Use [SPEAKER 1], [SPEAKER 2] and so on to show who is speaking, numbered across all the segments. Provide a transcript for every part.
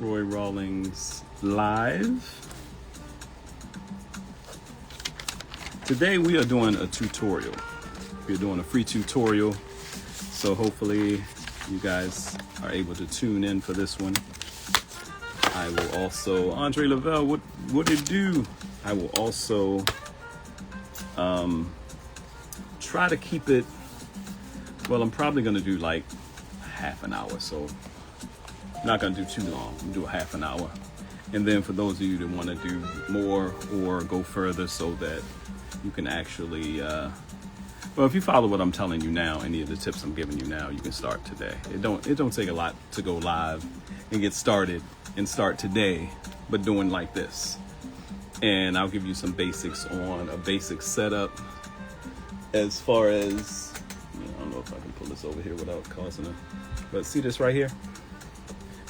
[SPEAKER 1] Troy Rawlings live. Today we are doing a tutorial. We're doing a free tutorial, so hopefully you guys are able to tune in for this one. I will also, Andre Lavelle, what did it do? I will also try to keep it, well, I'm probably gonna do like half an hour, so I'm not gonna do too long. I'm gonna do a half an hour. And then for those of you that wanna do more or go further so that you can actually, well, if you follow what I'm telling you now, any of the tips I'm giving you now, you can start today. It don't take a lot to go live and get started and start today, but doing like this. And I'll give you some basics on a basic setup as far as, I don't know if I can pull this over here without causing it, but see this right here?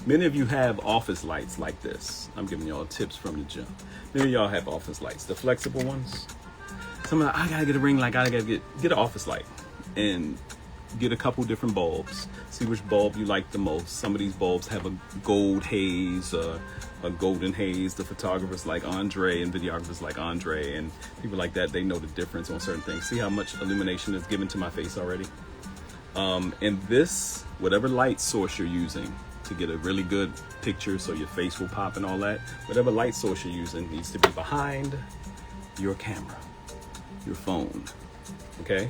[SPEAKER 1] Many of you have office lights like this. I'm giving y'all tips from the gym. Many of y'all have office lights, the flexible ones. Some of I gotta get a ring light, I gotta get an office light and get a couple different bulbs. See which bulb you like the most. Some of these bulbs have a gold haze, a golden haze. The photographers like Andre and videographers like Andre and people like that, they know the difference on certain things. See how much illumination is given to my face already? And this, whatever light source you're using to get a really good picture so your face will pop and all that, whatever light source you're using needs to be behind your camera, your phone, okay?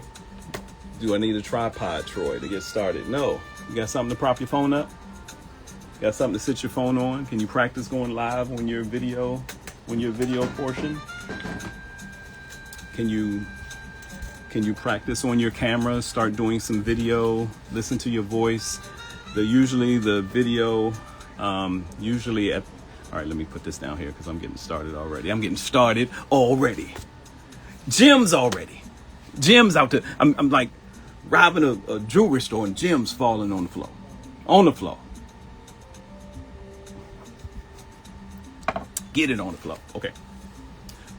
[SPEAKER 1] Do I need a tripod, Troy, to get started? No. You got something to prop your phone up? Got something to sit your phone on? Can you practice going live when you're video portion? Can you practice on your camera, start doing some video, listen to your voice? Usually the video, all right, let me put this down here because I'm getting started already. Gems already. Gems out there. I'm like robbing a jewelry store and gems falling on the floor. On the floor. Get it on the floor. Okay.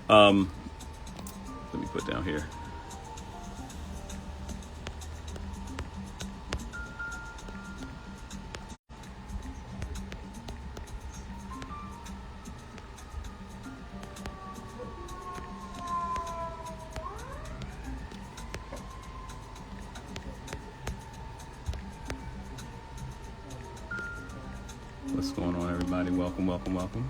[SPEAKER 1] Let me put down here. What's going on, everybody? Welcome, welcome, welcome.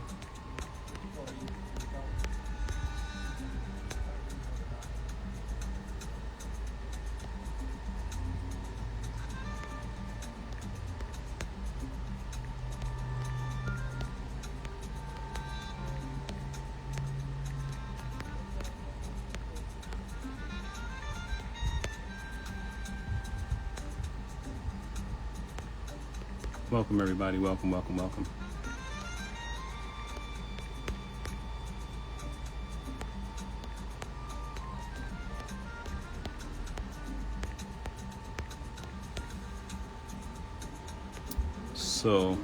[SPEAKER 1] Welcome, everybody. Welcome, welcome, welcome. So,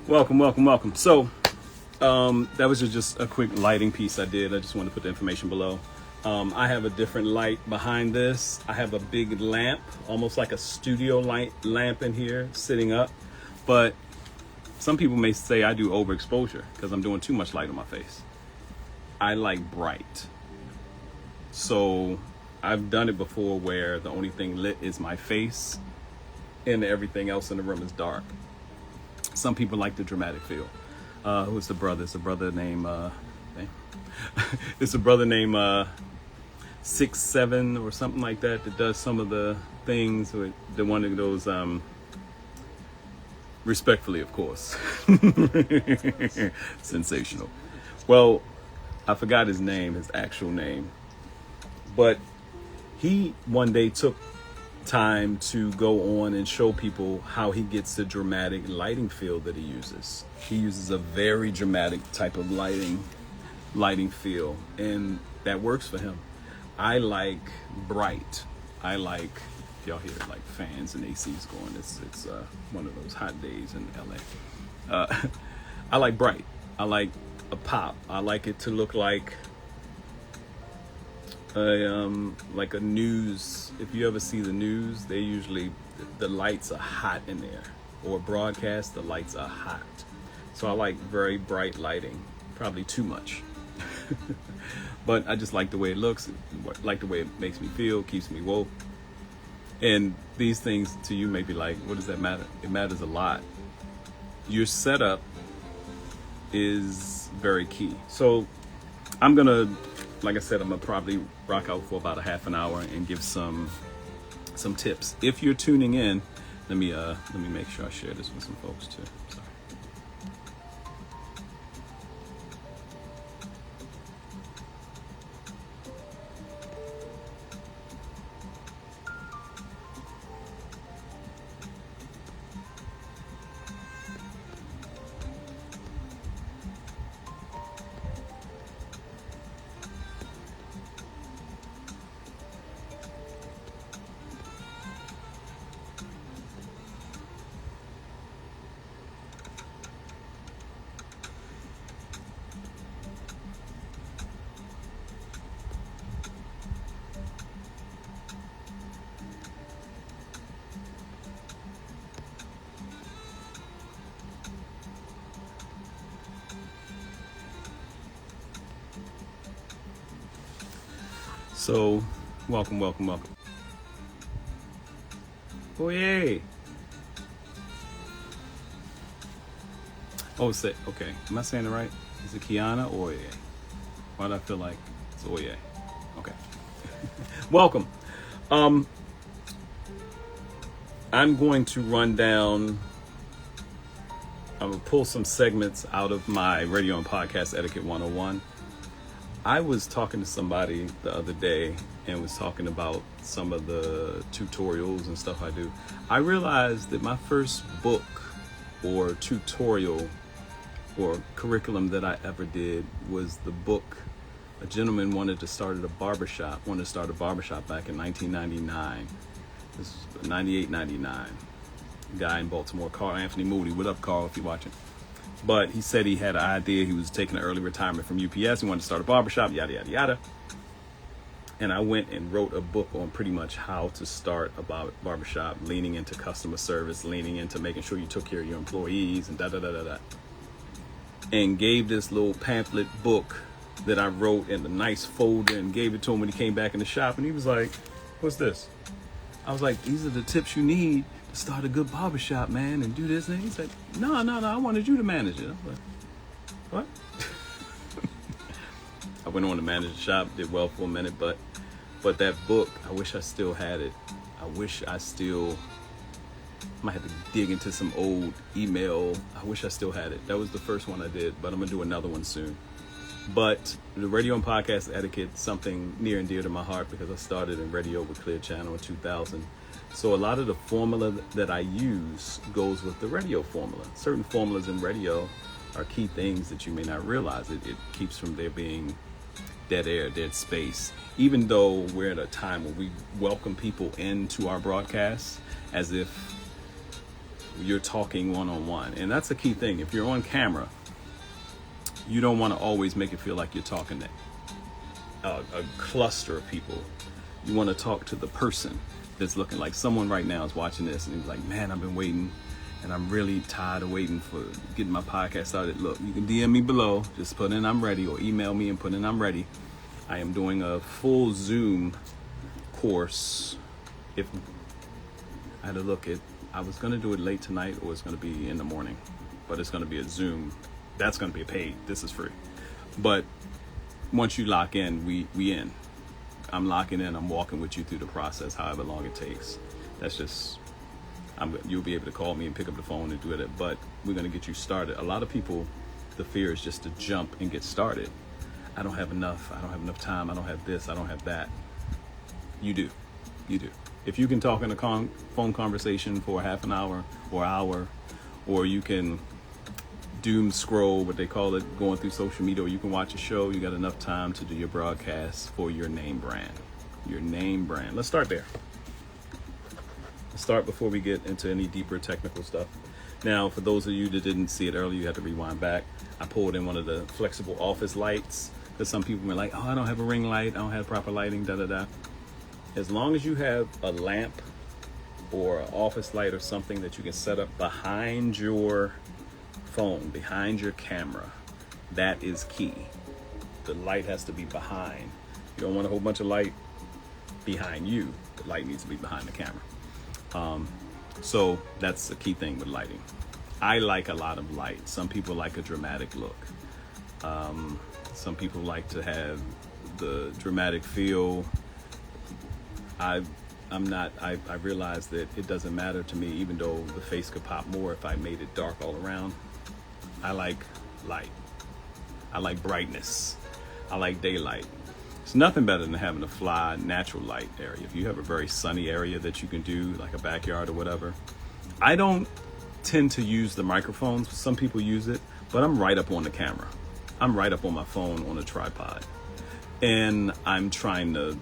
[SPEAKER 1] welcome, welcome, welcome. So, that was just a quick lighting piece I did. I just wanted to put the information below. I have a different light behind this. I have a big lamp, almost like a studio light lamp in here sitting up. But some people may say I do overexposure because I'm doing too much light on my face. I like bright. So I've done it before where the only thing lit is my face and everything else in the room is dark. Some people like the dramatic feel. Who's the brother? It's a brother named, it's a brother named 6'7" or something like that does some of the things with the one of those, respectfully, of course. Sensational. Well, I forgot his name, his actual name, but he one day took time to go on and show people how he gets the dramatic lighting field that he uses. He uses a very dramatic type of lighting feel, and that works for him. I like bright. I like, y'all hear like fans and ACs going. It's one of those hot days in LA. I like bright. I like a pop. I like it to look like a news. If you ever see the news, they usually, the lights are hot in there. or broadcast, the lights are hot. So I like very bright lighting, probably too much. But I just like the way it looks, like the way it makes me feel, keeps me woke. And these things to you may be like, what does that matter? It matters a lot. Your setup is very key. So I'm gonna, like I said, I'm gonna probably rock out for about a half an hour and give some tips. If you're tuning in, let me make sure I share this with some folks too. Sorry. So, welcome. Oh, yay. Oh, say, okay. Am I saying it right? Is it Kiana or Oye? Why do I feel like it's Oye? Okay. Welcome. I'm going to run down, I'm going to pull some segments out of my radio and podcast etiquette 101. I was talking to somebody the other day and was talking about some of the tutorials and stuff I do. I realized that my first book or tutorial or curriculum that I ever did was the book. A gentleman wanted to start a barbershop back in 1999. This was 98, 99. Guy in Baltimore, Carl Anthony Moody. What up, Carl, if you're watching? But he said he had an idea. He was taking an early retirement from UPS. He wanted to start a barbershop, yada, yada, yada. And I went and wrote a book on pretty much how to start a barbershop, leaning into customer service, leaning into making sure you took care of your employees and da-da-da-da-da. And gave this little pamphlet book that I wrote in a nice folder and gave it to him when he came back in the shop. And he was like, what's this? I was like, these are the tips you need to start a good barbershop, man, and do this. And he said, no, I wanted you to manage it. I was like, what? I went on to manage the shop, did well for a minute, but that book, I wish I still had it. I might have to dig into some old email. I wish I still had it. That was the first one I did, but I'm gonna do another one soon. But the radio and podcast etiquette, something near and dear to my heart because I started in radio with Clear Channel in 2000. So a lot of the formula that I use goes with the radio formula. Certain formulas in radio are key things that you may not realize. It keeps from there being dead air, dead space. Even though we're at a time where we welcome people into our broadcasts as if you're talking one-on-one. And that's a key thing. If you're on camera, you don't want to always make it feel like you're talking to a cluster of people. You want to talk to the person that's looking like someone right now is watching this and he's like, man, I've been waiting and I'm really tired of waiting for getting my podcast started. Look, you can DM me below, just put in I'm ready, or email me and put in I'm ready. I am doing a full Zoom course. If I had to look at, I was going to do it late tonight or it's going to be in the morning, but it's going to be a Zoom. That's going to be paid. This is free. But once you lock in, we in. I'm locking in. I'm walking with you through the process, however long it takes. That's just, you'll be able to call me and pick up the phone and do it. But we're going to get you started. A lot of people, the fear is just to jump and get started. I don't have enough time. I don't have this. I don't have that. You do. If you can talk in a phone conversation for half an hour, or you can doom scroll, what they call it, going through social media, or you can watch a show, you got enough time to do your broadcast for your name brand. Let's start there. Let's start before we get into any deeper technical stuff. Now, for those of you that didn't see it earlier, you have to rewind back. I pulled in one of the flexible office lights because some people were like, oh, I don't have a ring light, I don't have proper lighting, da-da-da. As long as you have a lamp or an office light or something that you can set up behind your phone, behind your camera. That is key. The light has to be behind. You don't want a whole bunch of light behind you. The light needs to be behind the camera. So that's a key thing with lighting. I like a lot of light. Some people like a dramatic look. Some people like to have the dramatic feel. I realize that it doesn't matter to me, even though the face could pop more if I made it dark all around. I like light. I like brightness. I like daylight. It's nothing better than having a fly, natural light area. If you have a very sunny area that you can do, like a backyard or whatever. I don't tend to use the microphones. Some people use it, but I'm right up on the camera. I'm right up on my phone on a tripod. And I'm trying to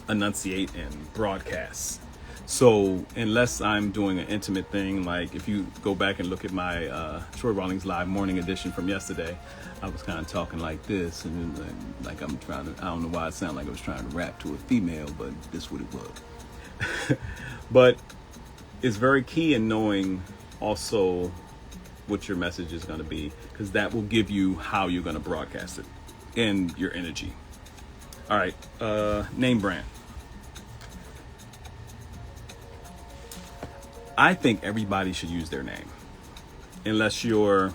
[SPEAKER 1] enunciate and broadcast. So unless I'm doing an intimate thing, like if you go back and look at my Troy Rawlings Live morning edition from yesterday, I was kind of talking like this, and like I'm trying to, I don't know why it sounded like I was trying to rap to a female, but this what it was. But it's very key in knowing also what your message is going to be, because that will give you how you're going to broadcast it and your energy. All right, name brand. I think everybody should use their name, unless you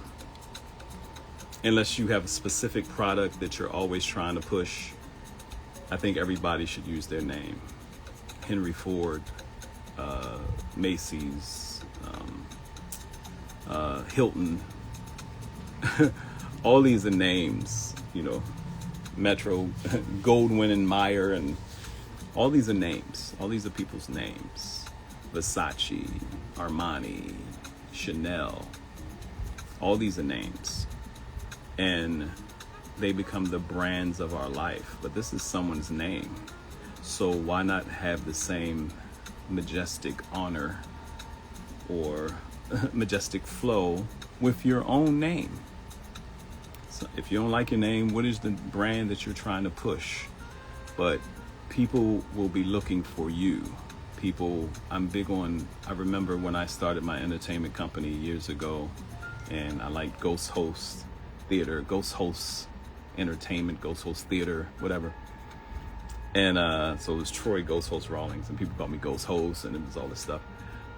[SPEAKER 1] have a specific product that you're always trying to push. I think everybody should use their name. Henry Ford, Macy's, Hilton, all these are names, you know, Metro, Goldwyn and Meyer, and all these are names. All these are people's names. Versace, Armani, Chanel, all these are names. And they become the brands of our life. But this is someone's name. So why not have the same majestic honor or majestic flow with your own name? So if you don't like your name, what is the brand that you're trying to push? But people will be looking for you. People, I'm big on, I remember when I started my entertainment company years ago, and I liked Ghost Host Theater, Ghost Host Entertainment, Ghost Host Theater, whatever. And so it was Troy Ghost Host Rawlings, and people called me Ghost Host, and it was all this stuff.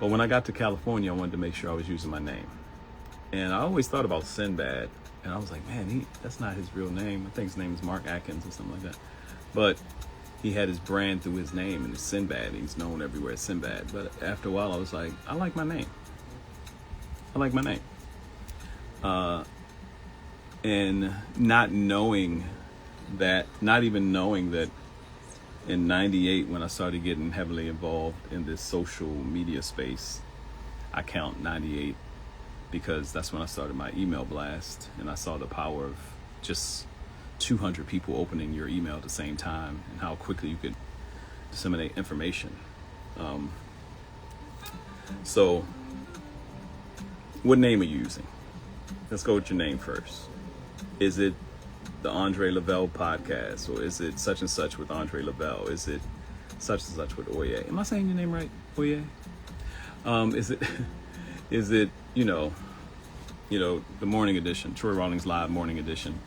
[SPEAKER 1] But when I got to California, I wanted to make sure I was using my name. And I always thought about Sinbad, and I was like, man, that's not his real name. I think his name is Mark Atkins or something like that. But he had his brand through his name, and it's Sinbad. He's known everywhere as Sinbad. But after a while, I was like, I like my name. I like my name. And not even knowing that in 98, when I started getting heavily involved in this social media space, I count 98 because that's when I started my email blast, and I saw the power of just 200 people opening your email at the same time, and how quickly you could disseminate information. So what name are you using? Let's go with your name first. Is it the Andre Lavelle podcast, or is it such and such with Andre Lavelle? Is it such and such with Oye? Am I saying your name right, Oye? Is it you know the morning edition, Troy Rawlings Live morning edition?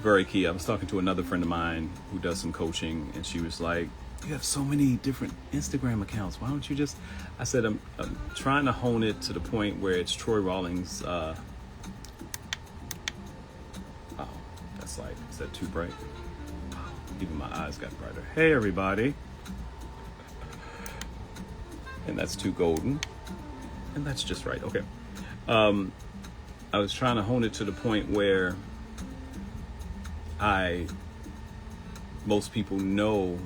[SPEAKER 1] Very key. I was talking to another friend of mine who does some coaching, and she was like, you have so many different Instagram accounts. Why don't you just, I said, I'm trying to hone it to the point where it's Troy Rawlings. Oh, that's like, is that too bright? Even my eyes got brighter. Hey, everybody. And that's too golden. And that's just right. Okay. I was trying to hone it to the point where most people know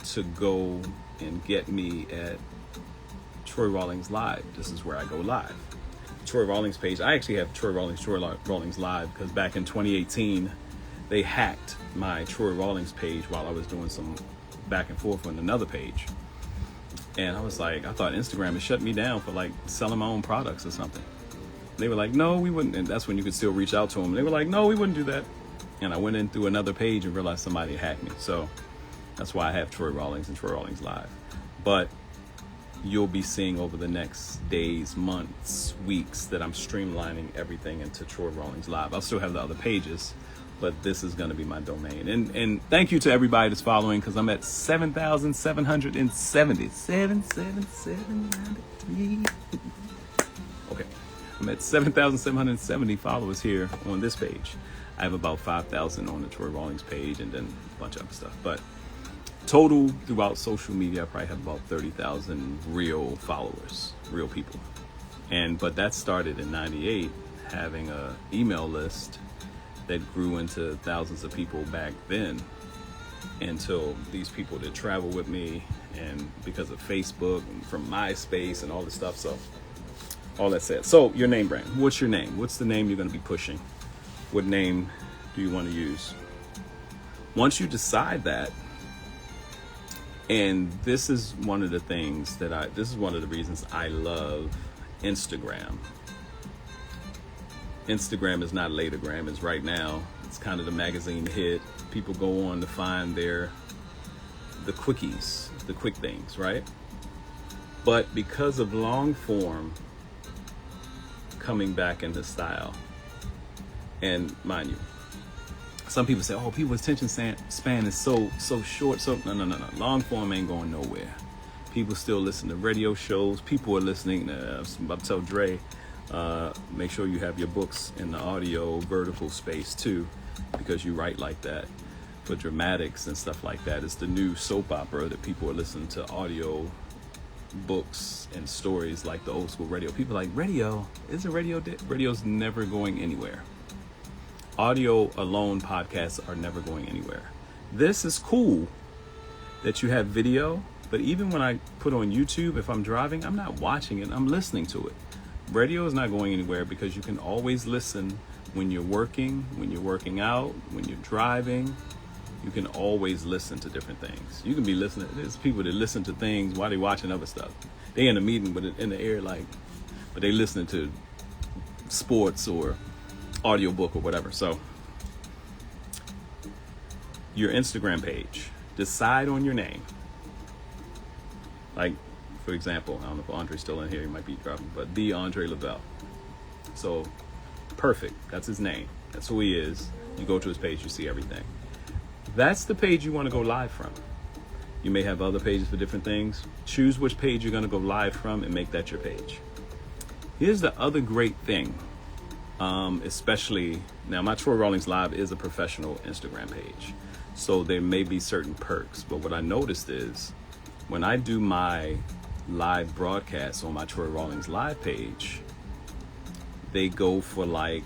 [SPEAKER 1] to go and get me at Troy Rawlings Live. This is where I go live. Troy Rawlings page. I actually have Troy Rawlings Live because back in 2018, they hacked my Troy Rawlings page while I was doing some back and forth on another page. And I was like, I thought Instagram had shut me down for like selling my own products or something. They were like, no, we wouldn't. And that's when you could still reach out to them. They were like, no, we wouldn't do that. And I went in through another page and realized somebody hacked me. So that's why I have Troy Rawlings and Troy Rawlings Live. But you'll be seeing over the next days, months, weeks that I'm streamlining everything into Troy Rawlings Live. I'll still have the other pages, but this is going to be my domain. And thank you to everybody that's following, because I'm at 7,770. 77793. Okay. I'm at 7,770 followers here on this page. I have about 5,000 on the Troy Rawlings page, and then a bunch of other stuff. But total throughout social media, I probably have about 30,000 real followers, real people. But that started in 98, having a email list that grew into thousands of people back then, until these people that travel with me, and because of Facebook and from MySpace and all this stuff. So all that said, so your name brand, what's your name? What's the name you're going to be pushing? What name do you want to use? Once you decide that, and this is one of the things that this is one of the reasons I love Instagram. Instagram is not Latagram, it's right now. It's kind of the magazine hit. People go on to find the quickies, the quick things, right? But because of long form coming back into style, and mind you, some people say, oh, people's attention span is so short. So no. Long form ain't going nowhere. People still listen to radio shows. People are listening to, I'm about to tell Dre, make sure you have your books in the audio vertical space too, because you write like that for dramatics and stuff like that. It's the new soap opera that people are listening to audio books and stories like the old school radio. People are like, radio? Isn't radio dead? Radio's never going anywhere. Audio alone podcasts are never going anywhere. This is cool that you have video, but even when I put on YouTube, if I'm driving, I'm not watching it, I'm listening to it. Radio is not going anywhere, because you can always listen when you're working, when you're working out, when you're driving. You can always listen to different things. You can be listening. There's people that listen to things while they're watching other stuff. They in a meeting, but in the air, but they listening to sports or audiobook or whatever. So your Instagram page, decide on your name. Like, for example, I don't know if Andre's still in here, he might be dropping, but the Andre Lavelle. So perfect, that's his name, that's who he is. You go to his page, you see everything. That's the page you want to go live from. You may have other pages for different things. Choose which page you're going to go live from and make that your page. Here's the other great thing. Especially now, my Troy Rawlings Live is a professional Instagram page, so there may be certain perks, but what I noticed is when I do my live broadcasts on my Troy Rawlings Live page, they go for they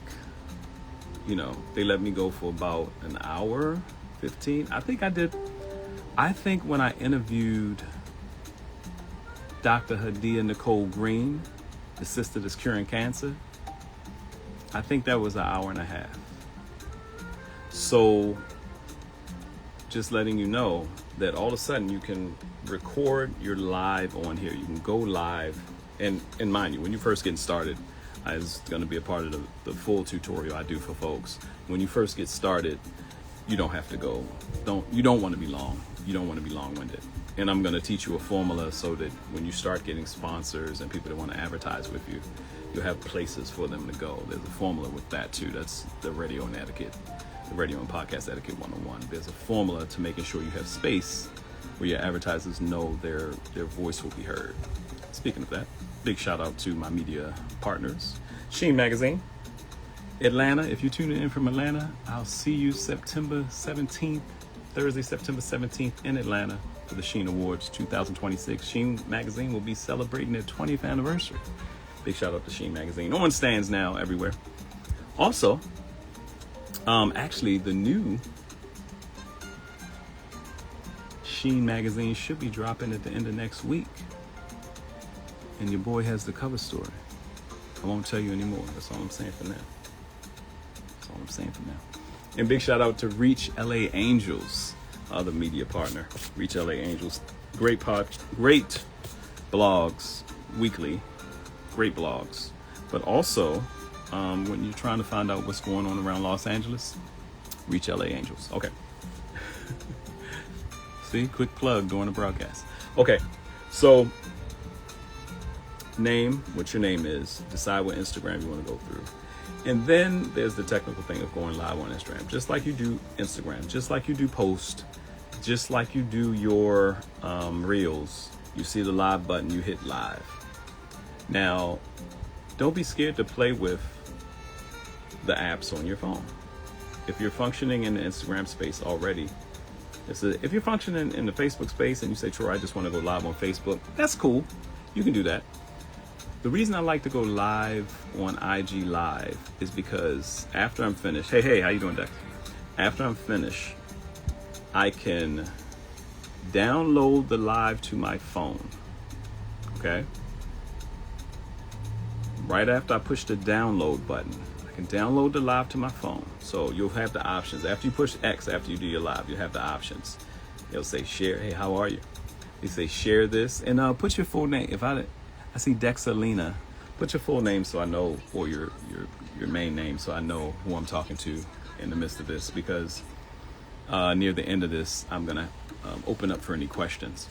[SPEAKER 1] let me go for about an hour 15. I think when I interviewed Dr. Hadia Nicole Green, the sister that's curing cancer, I think that was an hour and a half. So just letting you know that all of a sudden you can record your live on here. You can go live. And mind you, when you're first getting started, it's going to be a part of the full tutorial I do for folks. When you first get started, you don't have to go. You don't want to be long. You don't want to be long-winded. And I'm going to teach you a formula so that when you start getting sponsors and people that want to advertise with you, you'll have places for them to go. There's a formula with that too. That's the radio and etiquette, the radio and podcast etiquette 101. There's a formula to making sure you have space where your advertisers know their voice will be heard. Speaking of that, big shout out to my media partners, Sheen Magazine, Atlanta. If you're tuning in from Atlanta, I'll see you September 17th, Thursday, September 17th in Atlanta for the Sheen Awards 2026. Sheen Magazine will be celebrating their 20th anniversary. Big shout out to Sheen Magazine. On stands now everywhere. Also, actually the new Sheen Magazine should be dropping at the end of next week. And your boy has the cover story. I won't tell you anymore. That's all I'm saying for now. That's all I'm saying for now. And big shout out to Reach LA Angels, other media partner. Reach LA Angels. Great blogs weekly. Great blogs. But also, when you're trying to find out what's going on around Los Angeles, Reach LA Angels. Okay. See, quick plug during the broadcast. Okay. So name what your name is, decide what Instagram you want to go through. And then there's the technical thing of going live on Instagram, just like you do Instagram, just like you do post, just like you do your reels. You see the live button, you hit live. Now, don't be scared to play with the apps on your phone. If you're functioning in the Instagram space already, if you're functioning in the Facebook space and you say, Troy, I just want to go live on Facebook, that's cool. You can do that. The reason I like to go live on IG Live is because after I'm finished, hey, how you doing, Dex? After I'm finished, I can download the live to my phone, okay? Right after I push the download button, I can download the live to my phone. So you'll have the options. After you push X, after you do your live, you'll have the options. It'll say share, hey, how are you? They say share this, and put your full name. If I see Dexalina, put your full name so I know, or your main name so I know who I'm talking to in the midst of this, because near the end of this, I'm going to open up for any questions.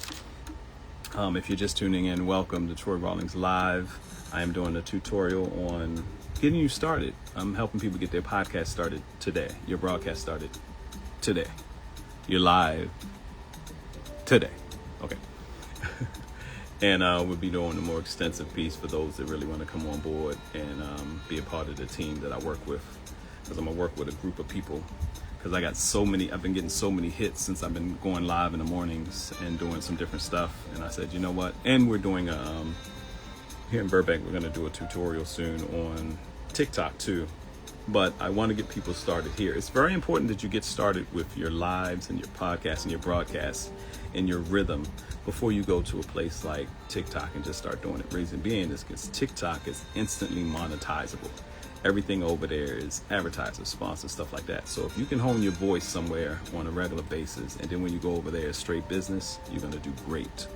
[SPEAKER 1] If you're just tuning in, welcome to Troy Rawlings Live. I am doing a tutorial on getting you started. I'm helping people get their podcast started today, your broadcast started today, your live today. Okay. And we'll be doing a more extensive piece for those that really want to come on board and be a part of the team that I work with, because I'm going to work with a group of people. Because I've been getting so many hits since I've been going live in the mornings and doing some different stuff. And I said, you know what? And we're doing here in Burbank, we're going to do a tutorial soon on TikTok too. But I want to get people started here. It's very important that you get started with your lives and your podcasts and your broadcasts and your rhythm before you go to a place like TikTok and just start doing it. Reason being is because TikTok is instantly monetizable. Everything over there is advertisers, sponsors, stuff like that. So if you can hone your voice somewhere on a regular basis, and then when you go over there, straight business, you're going to do great.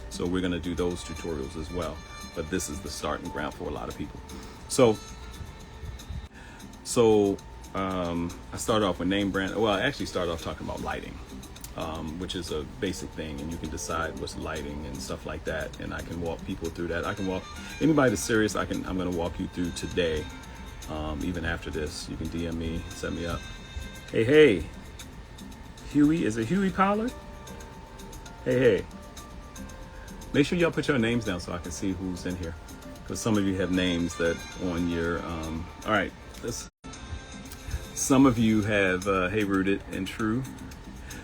[SPEAKER 1] So we're going to do those tutorials as well. But this is the starting ground for a lot of people. So I started off with name brand. Well, I actually started off talking about lighting, which is a basic thing, and you can decide what's lighting and stuff like that. And I can walk people through that. I can walk anybody that's serious. I'm going to walk you through today. Even after this, you can DM me, set me up. Hey, Huey, is it Huey Pollard? Hey. Make sure y'all put your names down so I can see who's in here, because some of you have names that on your, all right, some of you have, hey, Rooted and True.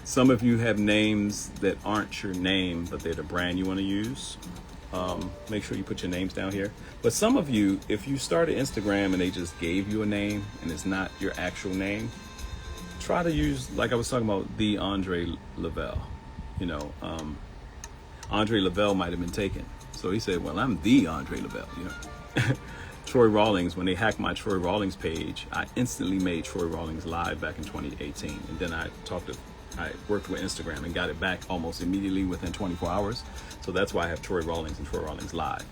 [SPEAKER 1] Some of you have names that aren't your name, but they're the brand you want to use. Make sure you put your names down here. But some of you, if you started Instagram and they just gave you a name and it's not your actual name, try to use, like I was talking about, the Andre Lavelle. Andre Lavelle might have been taken. So he said, well, I'm the Andre Lavelle, Troy Rawlings, when they hacked my Troy Rawlings page, I instantly made Troy Rawlings Live back in 2018. And then I worked with Instagram and got it back almost immediately within 24 hours. So that's why I have Troy Rawlings and Troy Rawlings Live.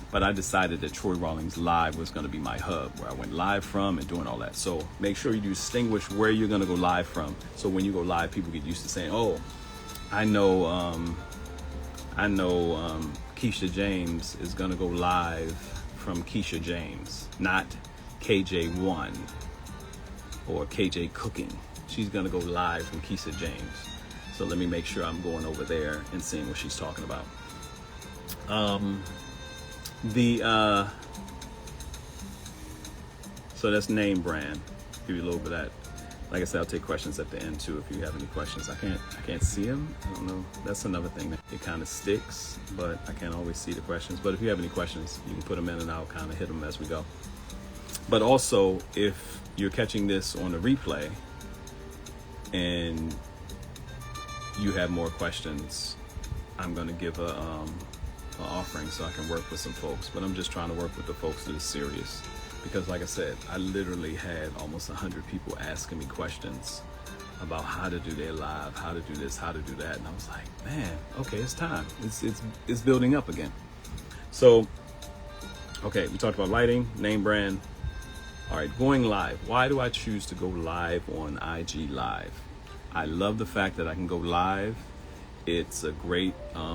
[SPEAKER 1] But I decided that Troy Rawlings Live was going to be my hub, where I went live from and doing all that. So make sure you distinguish where you're going to go live from. So when you go live, people get used to saying, oh, I know Keisha James is going to go live from Keisha James, not KJ1 or KJ Cooking. She's going to go live from Keisha James. So let me make sure I'm going over there and seeing what she's talking about. So that's name brand. Give you a little bit of that. Like I said, I'll take questions at the end too if you have any questions. I can't see them. I don't know. That's another thing that it kind of sticks, but I can't always see the questions. But if you have any questions, you can put them in and I'll kind of hit them as we go. But also, if you're catching this on a replay and you have more questions, I'm going to give an offering so I can work with some folks. But I'm just trying to work with the folks that are serious. Because like I said, I literally had almost 100 people asking me questions about how to do their live, how to do this, how to do that. And I was like, man, okay, it's time. It's building up again. So, okay, we talked about lighting, name brand. All right, going live. Why do I choose to go live on IG Live? I love the fact that I can go live It's a great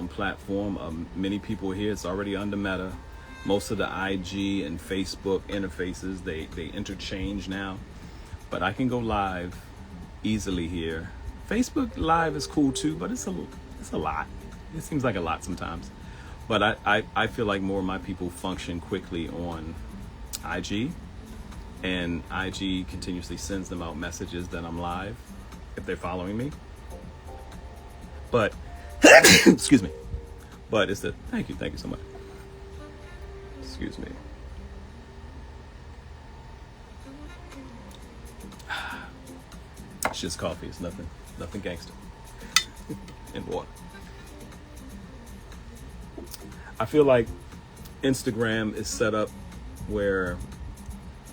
[SPEAKER 1] platform. Many people here, it's already under Meta. Most of the IG and Facebook interfaces, they interchange now. But I can go live easily here. Facebook Live is cool too, but it's a lot. It seems like a lot sometimes. But I feel like more of my people function quickly on IG. And IG continuously sends them out messages that I'm live if they're following me. But, excuse me. But it's thank you so much. Excuse me. It's just coffee. It's nothing gangster. And water. I feel like Instagram is set up where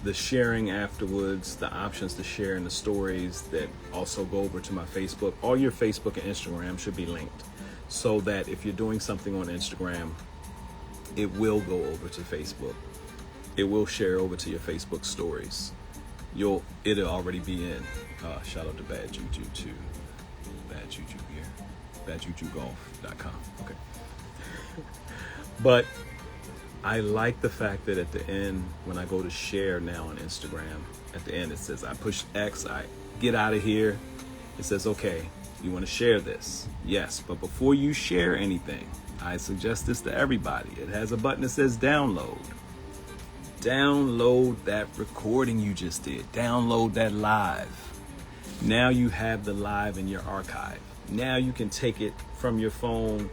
[SPEAKER 1] the sharing afterwards, the options to share in the stories that also go over to my Facebook, all your Facebook and Instagram should be linked so that if you're doing something on Instagram, it will go over to Facebook. It will share over to your Facebook stories. It'll already be in. Shout out to Bad Juju too. Bad Juju here. BadJujuGolf.com. Okay. But I like the fact that at the end, when I go to share now on Instagram, at the end it says I push X, I get out of here. It says, okay, you want to share this? Yes, but before you share anything, I suggest this to everybody. It has a button that says download. Download that recording you just did. Download that live. Now you have the live in your archive. Now you can take it from your phone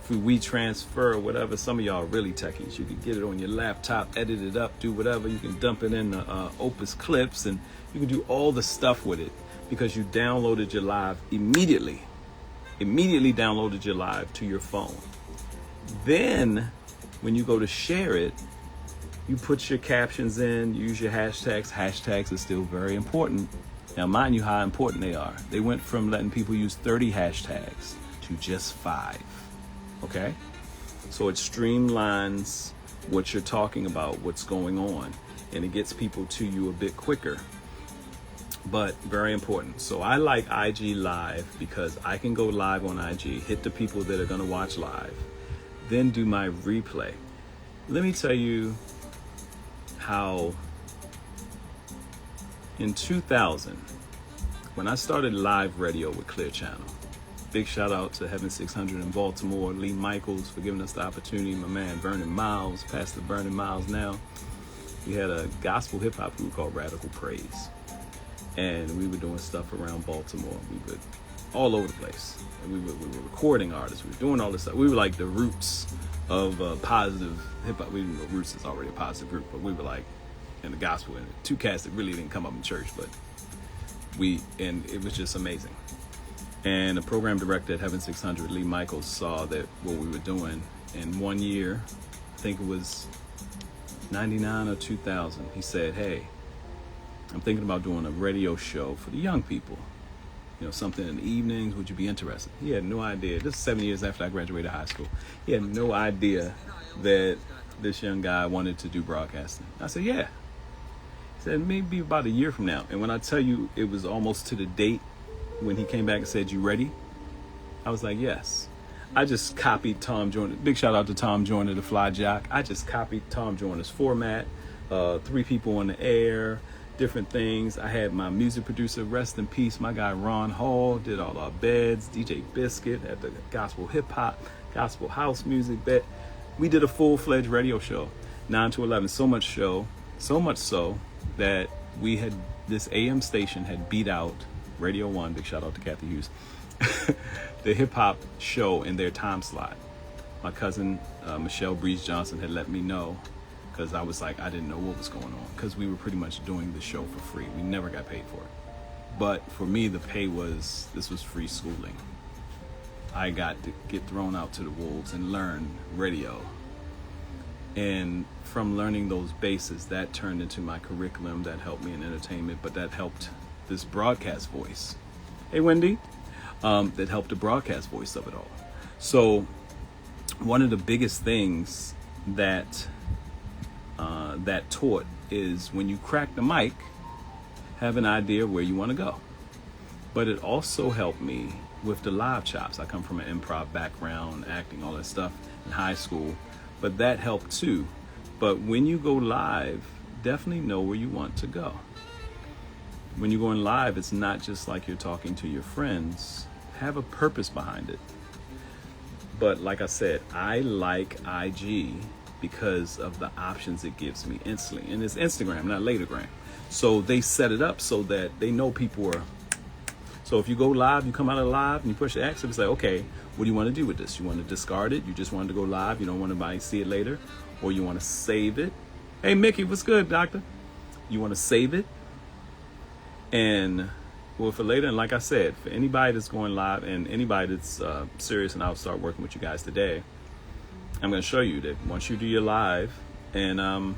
[SPEAKER 1] through WeTransfer or whatever. Some of y'all are really techies. You can get it on your laptop, edit it up, do whatever. You can dump it in the Opus Clips, and you can do all the stuff with it because you downloaded your live immediately. Immediately downloaded your live to your phone. Then when you go to share it, you put your captions in, use your hashtags. Hashtags are still very important. Now, mind you how important they are. They went from letting people use 30 hashtags to just 5. Okay? So it streamlines what you're talking about, what's going on, and it gets people to you a bit quicker. But very important. So I like IG Live because I can go live on IG, hit the people that are going to watch live, then do my replay. Let me tell you how in 2000, when I started live radio with Clear Channel, big shout out to Heaven 600 in Baltimore, Lee Michaels for giving us the opportunity, my man Vernon Miles, Pastor Vernon Miles now. We had a gospel hip hop group called Radical Praise. And we were doing stuff around Baltimore. We were all over the place. And we were recording artists. We were doing all this stuff. We were like the roots of positive hip hop. We didn't know Roots is already a positive group, but we were like in the gospel. And 2 cats that really didn't come up in church, but and it was just amazing. And the program director at Heaven 600, Lee Michaels, saw that what we were doing. And 1 year, I think it was 99 or 2000, he said, hey, I'm thinking about doing a radio show for the young people. You know, something in the evenings. Would you be interested? He had no idea. This is 7 years after I graduated high school. He had no idea that this young guy wanted to do broadcasting. I said, yeah. He said, maybe about a year from now. And when I tell you it was almost to the date when he came back and said, you ready? I was like, yes. I just copied Tom Joyner. Big shout out to Tom Joyner, the Fly Jock. I just copied Tom Joyner's format. 3 people on the air. Different things. I had my music producer, rest in peace, my guy Ron Hall, did all our beds. DJ Biscuit at the gospel hip hop, gospel house music bed. We did a full-fledged radio show, 9 to 11. So much so that we had this AM station had beat out Radio 1. Big shout out to Kathy Hughes. The hip hop show in their time slot. My cousin Michelle Breeze Johnson had let me know. Because I was like, I didn't know what was going on. Because we were pretty much doing the show for free. We never got paid for it. But for me, the pay this was free schooling. I got to get thrown out to the wolves and learn radio. And from learning those bases, that turned into my curriculum. That helped me in entertainment. But that helped this broadcast voice. Hey, Wendy. That helped the broadcast voice of it all. So one of the biggest things that taught is when you crack the mic, have an idea where you want to go. But it also helped me with the live chops. I come from an improv background, acting, all that stuff in high school, but that helped too. But when you go live, definitely know where you want to go. When you're going live, it's not just like you're talking to your friends. Have a purpose behind it. But like I said, I like IG because of the options it gives me instantly. And it's Instagram, not Latergram. So they set it up so that they know people are. So if you go live, you come out of live and you push X, it's like, okay, what do you want to do with this? You want to discard it? You just want to go live? You don't want anybody to see it later? Or you want to save it? Hey, Mickey, what's good, doctor? You want to save it? And well, for later, and like I said, for anybody that's going live and anybody that's serious, and I'll start working with you guys today, I'm going to show you that once you do your live, and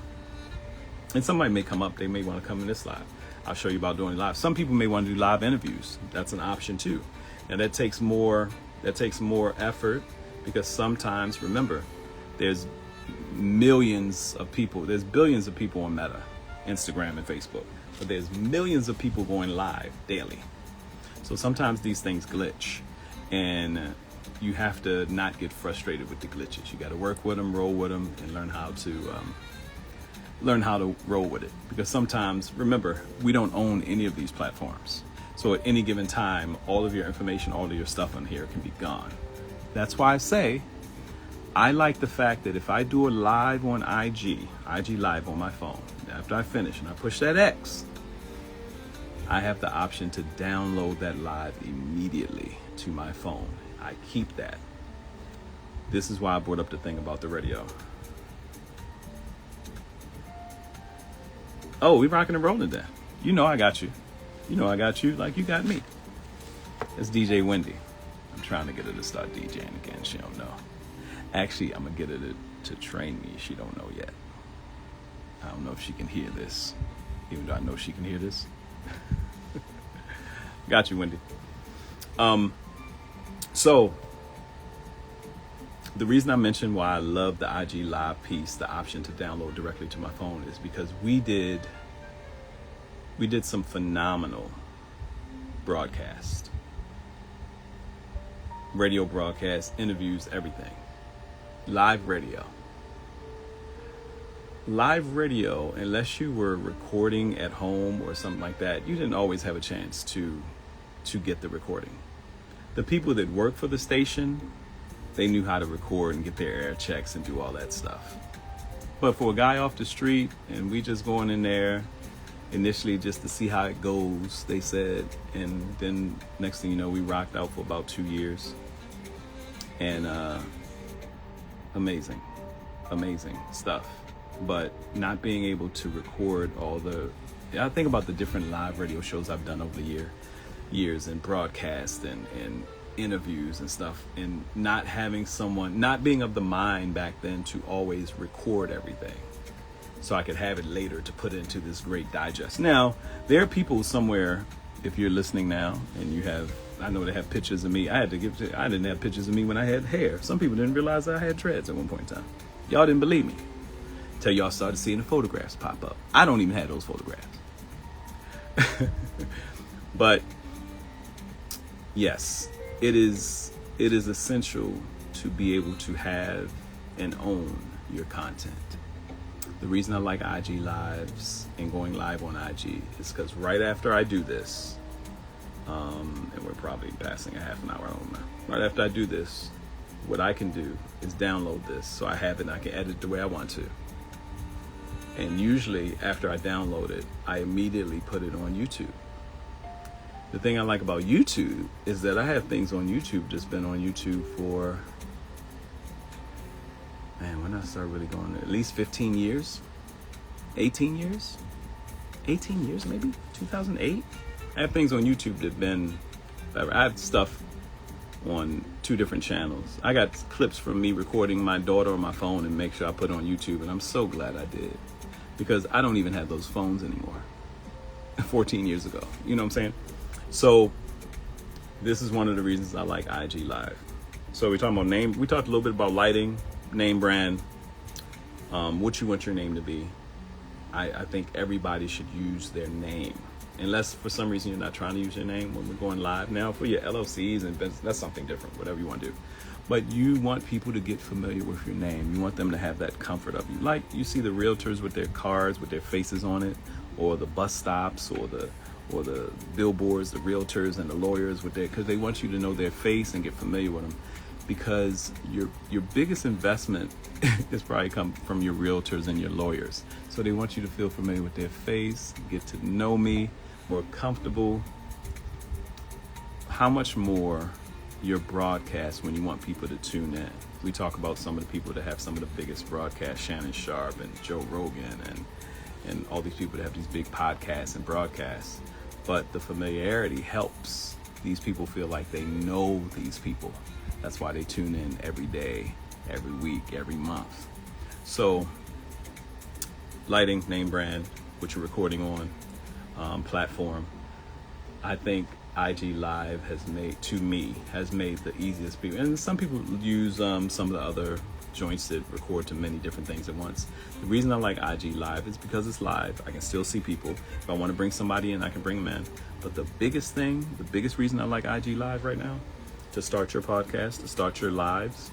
[SPEAKER 1] somebody may come up, they may want to come in this live. I'll show you about doing live. Some people may want to do live interviews. That's an option too. And that takes more effort, because sometimes, remember, there's millions of people, there's billions of people on Meta, Instagram and Facebook. But there's millions of people going live daily. So sometimes these things glitch, and you have to not get frustrated with the glitches. You got to work with them, roll with them, and learn how to roll with it. Because sometimes, remember, we don't own any of these platforms. So at any given time, all of your information, all of your stuff on here can be gone. That's why I say, I like the fact that if I do a live on IG live on my phone, after I finish and I push that X, I have the option to download that live immediately to my phone. I keep that. This is why I brought up the thing about the radio. Oh, we rocking and rolling then. You know I got you. You know I got you like you got me. It's DJ Wendy. I'm trying to get her to start DJing again. She don't know. Actually, I'm gonna get her to train me. She don't know yet. I don't know if she can hear this, even though I know she can hear this. Got you, Wendy. So the reason I mentioned why I love the IG Live piece, the option to download directly to my phone, is because we did some phenomenal broadcast, radio broadcasts, interviews, everything. Live radio, unless you were recording at home or something like that, you didn't always have a chance to get the recording. The people that work for the station, they knew how to record and get their air checks and do all that stuff. But for a guy off the street, and we just going in there initially just to see how it goes, they said, and then next thing you know, we rocked out for about 2 years. And amazing stuff. But not being able to record I think about the different live radio shows I've done over the years and broadcast and interviews and stuff, and not being of the mind back then to always record everything so I could have it later to put into this great digest. Now, there are people somewhere, if you're listening now and I know they have pictures of me. I didn't have pictures of me when I had hair. Some people didn't realize I had dreads at one point in time. Y'all didn't believe me till y'all started seeing the photographs pop up. I don't even have those photographs. But yes, it is essential to be able to have and own your content. The reason I like IG Lives and going live on IG is because right after I do this, and we're probably passing a half an hour on now. Right after I do this, what I can do is download this so I have it and I can edit the way I want to. And usually after I download it, I immediately put it on YouTube. The thing I like about YouTube is that I have things on YouTube that's been on YouTube for, when I started really going, at least 15 years, 18 years maybe, 2008. I have things on YouTube that I have stuff on 2 different channels. I got clips from me recording my daughter on my phone and make sure I put it on YouTube, and I'm so glad I did, because I don't even have those phones anymore. 14 years ago, you know what I'm saying? So this is one of the reasons I like IG Live. So we're talking about name. We talked a little bit about lighting, name brand, what you want your name to be. I think everybody should use their name. unless for some reason you're not trying to use your name when we're going live. Now for your LLCs and business, that's something different, whatever you want to do. But you want people to get familiar with your name. You want them to have that comfort of you. Like you see the realtors with their cards with their faces on it, or the bus stops, or the billboards, the realtors and the lawyers with their, because they want you to know their face and get familiar with them. Because your biggest investment is probably come from your realtors and your lawyers. So they want you to feel familiar with their face, get to know me, more comfortable. How much more your broadcast when you want people to tune in? We talk about some of the people that have some of the biggest broadcasts, Shannon Sharp and Joe Rogan and all these people that have these big podcasts and broadcasts. But the familiarity helps these people feel like they know these people. That's why they tune in every day, every week, every month. So lighting, name brand, what you're recording on, platform. I think IG Live has made the easiest people. And some people use some of the other joints that record to many different things at once. The reason I like IG Live is because it's live. I can still see people. If I want to bring somebody in, I can bring them in. But the biggest reason I like IG Live right now, to start your podcast, to start your lives,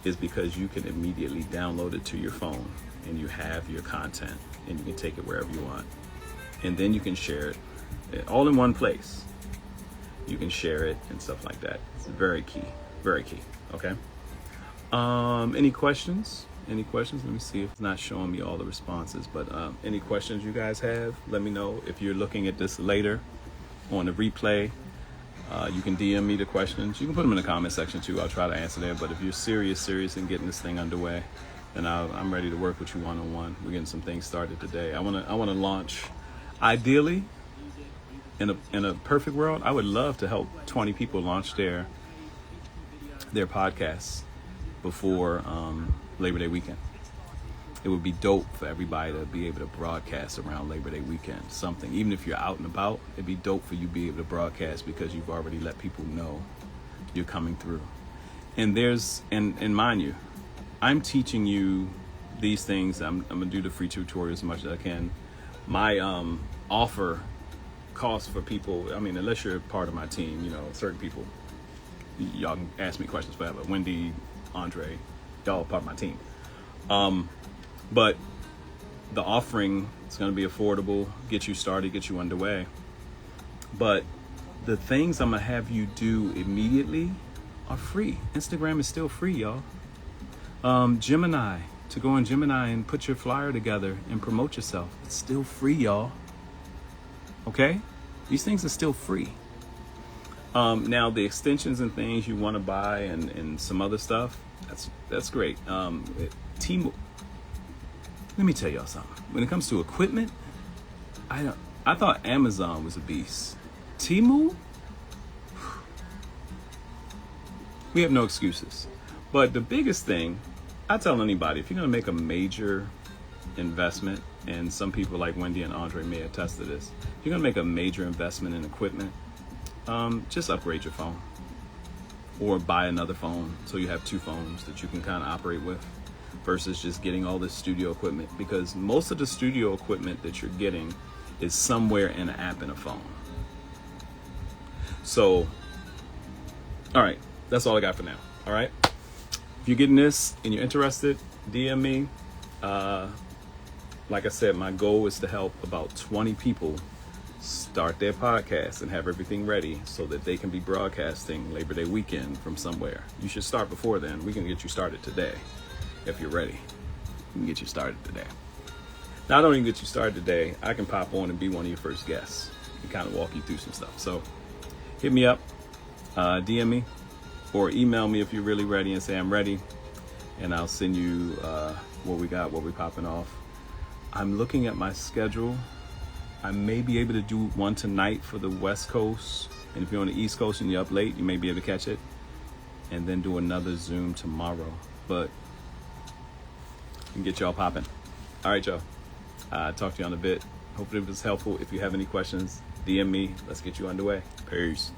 [SPEAKER 1] is because you can immediately download it to your phone and you have your content and you can take it wherever you want. And then you can share it all in one place. You can share it and stuff like that. It's very key, okay? Any questions? Let me see if it's not showing me all the responses, but any questions you guys have, let me know. If you're looking at this later on the replay, you can DM me the questions. You can put them in the comment section too. I'll try to answer there. But if you're serious in getting this thing underway, then I'm ready to work with you one-on-one. We're getting some things started today. I want to launch, ideally, in a perfect world, I would love to help 20 people launch their podcasts before Labor Day weekend. It would be dope for everybody to be able to broadcast around Labor Day weekend. Something, even if you're out and about, it'd be dope for you to be able to broadcast because you've already let people know you're coming through. And mind you, I'm teaching you these things. I'm gonna do the free tutorials as much as I can. My offer costs for people, I mean, unless you're part of my team, certain people, y'all can ask me questions forever. Wendy, Andre, y'all are part of my team. But the offering is going to be affordable, get you started, get you underway. But the things I'm going to have you do immediately are free. Instagram is still free, y'all. Gemini, to go on Gemini and put your flyer together and promote yourself. It's still free, y'all. Okay? These things are still free. Now, the extensions and things you want to buy and some other stuff, that's great. Temu. Let me tell y'all something. When it comes to equipment, I thought Amazon was a beast. Temu, we have no excuses. But the biggest thing, I tell anybody, if you're going to make a major investment, and some people like Wendy and Andre may attest to this, if you're going to make a major investment in equipment, just upgrade your phone or buy another phone so you have two phones that you can kind of operate with, versus just getting all this studio equipment, because most of the studio equipment that you're getting is somewhere in an app in a phone. So, all right, that's all I got for now. All right, if you're getting this and you're interested, DM me. Like I said, my goal is to help about 20 people start their podcast and have everything ready so that they can be broadcasting Labor Day weekend from somewhere. You should start before then. We can get you started today. If you're ready, we can get you started today. Not only get you started today, I can pop on and be one of your first guests and kind of walk you through some stuff. So hit me up, DM me, or email me if you're really ready and say I'm ready, and I'll send you what we got, what we're popping off. I'm looking at my schedule. I may be able to do one tonight for the West Coast, and if you're on the East Coast and you're up late, you may be able to catch it, and then do another Zoom tomorrow. But and get y'all popping. All right, y'all. Talk to you on a bit. Hopefully it was helpful. If you have any questions, DM me. Let's get you underway. Peace.